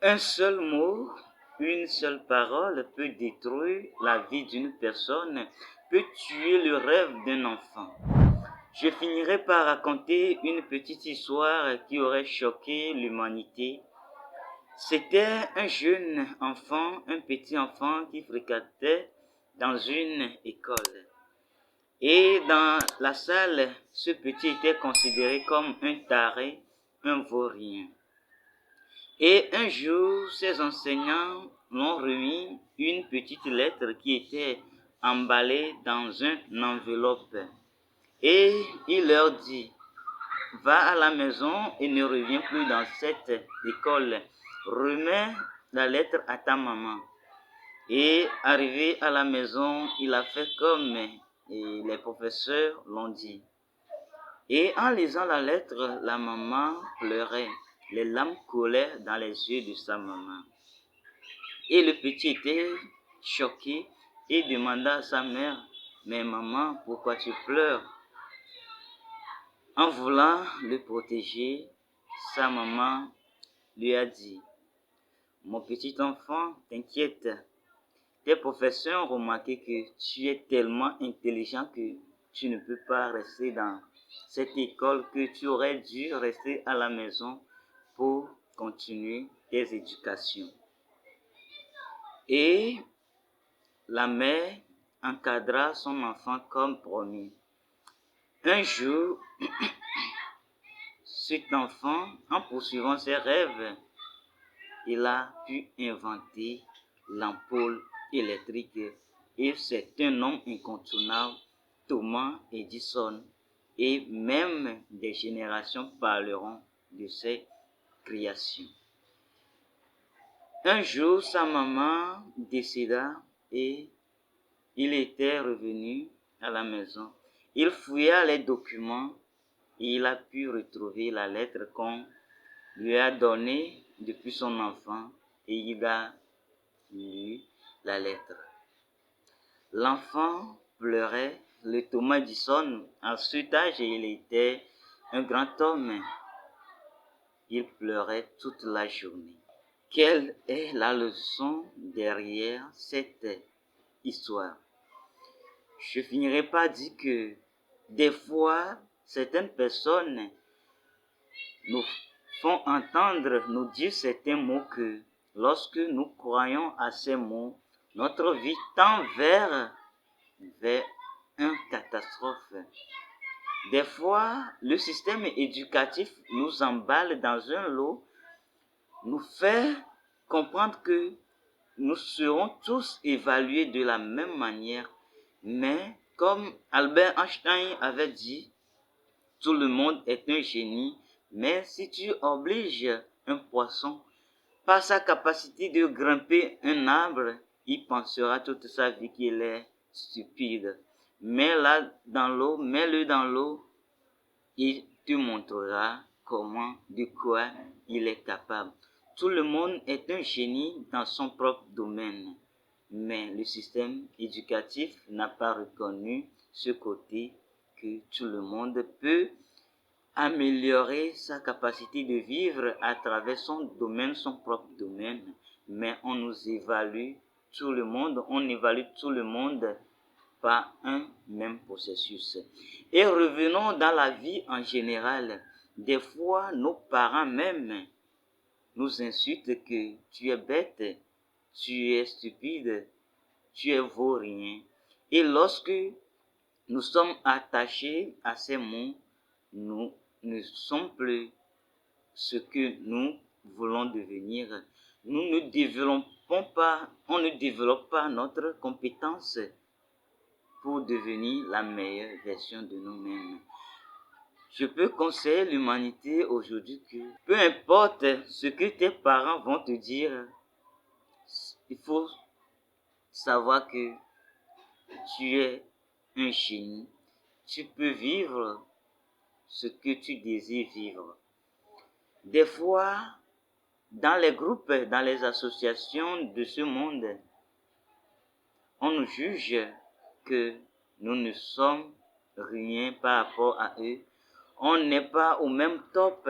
Un seul mot, une seule parole peut détruire la vie d'une personne, peut tuer le rêve d'un enfant. Je finirai par raconter une petite histoire qui aurait choqué l'humanité. C'était un jeune enfant, un petit enfant qui fréquentait dans une école. Et dans la salle, ce petit était considéré comme un taré, un vaurien. Et un jour, ses enseignants l'ont remis une petite lettre qui était emballée dans une enveloppe. Et il leur dit, va à la maison et ne reviens plus dans cette école. Remets la lettre à ta maman. Et arrivé à la maison, il a fait comme les professeurs l'ont dit. Et en lisant la lettre, la maman pleurait. Les larmes coulaient dans les yeux de sa maman. Et le petit était choqué et demanda à sa mère, mais maman, pourquoi tu pleures? En voulant le protéger, sa maman lui a dit, mon petit enfant, t'inquiète. Tes professeurs ont remarqué que tu es tellement intelligent que tu ne peux pas rester dans cette école, que tu aurais dû rester à la maison pour continuer tes éducations. Et la mère encadra son enfant comme promis. Un jour, cet enfant, en poursuivant ses rêves, il a pu inventer l'ampoule électrique et c'est un homme incontournable, Thomas Edison, et même des générations parleront de ses créations. Un jour, sa maman décéda et il était revenu à la maison. Il fouilla les documents et il a pu retrouver la lettre qu'on lui a donnée depuis son enfant et il a lu la lettre. L'enfant pleurait. Le Thomas Edison, à cet âge, il était un grand homme. Il pleurait toute la journée. Quelle est la leçon derrière cette histoire? Je finirai par dire que des fois, certaines personnes nous font entendre, nous dire certains mots que lorsque nous croyons à ces mots, notre vie tend vers une catastrophe. Des fois, le système éducatif nous emballe dans un lot, nous fait comprendre que nous serons tous évalués de la même manière. Mais comme Albert Einstein avait dit, tout le monde est un génie, mais si tu obliges un poisson par sa capacité de grimper un arbre, il pensera toute sa vie qu'il est stupide. Mets-le dans l'eau, il te montrera de quoi il est capable. Tout le monde est un génie dans son propre domaine, mais le système éducatif n'a pas reconnu ce côté que tout le monde peut améliorer sa capacité de vivre à travers son domaine, son propre domaine, mais on évalue tout le monde par un même processus. Et revenons dans la vie en général. Des fois, nos parents même nous insultent que tu es bête, tu es stupide, tu es vaurien. Et lorsque nous sommes attachés à ces mots, nous ne sommes plus ce que nous voulons devenir. On ne développe pas notre compétence pour devenir la meilleure version de nous-mêmes. Je peux conseiller l'humanité aujourd'hui que peu importe ce que tes parents vont te dire, il faut savoir que tu es un génie. Tu peux vivre ce que tu désires vivre. Des fois, dans les groupes, dans les associations de ce monde, on nous juge que nous ne sommes rien par rapport à eux. On n'est pas au même top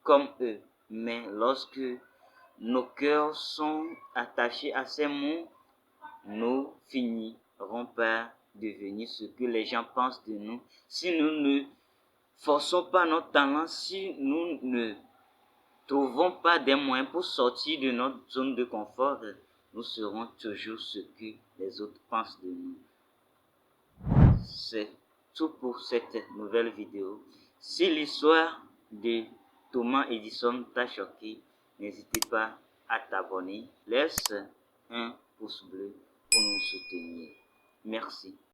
comme eux. Mais lorsque nos cœurs sont attachés à ces mots, nous finirons par devenir ce que les gens pensent de nous. Si nous ne forçons pas notre talent, si nous ne trouvons pas des moyens pour sortir de notre zone de confort, nous serons toujours ce que les autres pensent de nous. C'est tout pour cette nouvelle vidéo. Si l'histoire de Thomas Edison t'a choqué, n'hésitez pas à t'abonner. Laisse un pouce bleu pour nous soutenir. Merci.